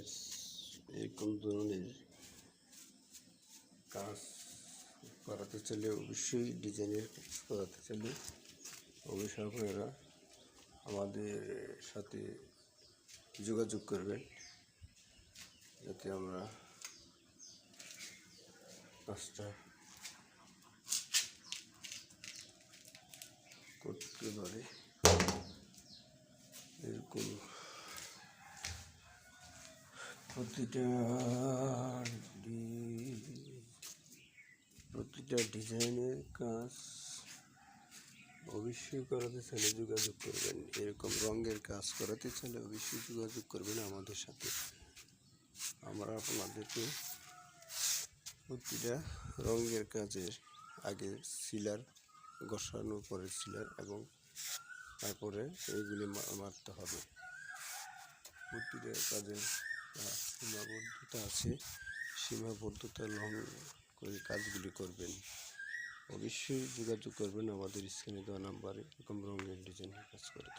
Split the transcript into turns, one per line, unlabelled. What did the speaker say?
Guys, এরকম ধরনের কাজ করাতে চাইলে অবশ্যই ডিজাইনের কাজ করাতে চাইলে অবশ্যই আপনারা আমাদের সাথে যোগাযোগ করবেন, যাতে আমরা কাজটা করতে পারি। এরকম প্রতিটা ডিজাইনের কাজ অবশ্যই করাতে চাইলে যোগাযোগ করবেন। এরকম রঙের কাজ করাতে চাইলে অবশ্যই যোগাযোগ করবেন আমাদের সাথে। আমরা আপনাদেরকে প্রতিটা রঙের কাজের আগে সিলার ঘষানোর পরে সিলার এবং তারপরে এইগুলি মারতে হবে। প্রতিটা কাজের সীমাবদ্ধতা আছে, সীমাবদ্ধতা লঙ্ঘন করে কাজগুলি করবেন। অবশ্যই যোগাযোগ করবেন আমাদের স্ক্রিনে দেওয়া নাম্বারে এরকম রঙের ডিজাইনের কাজ করে।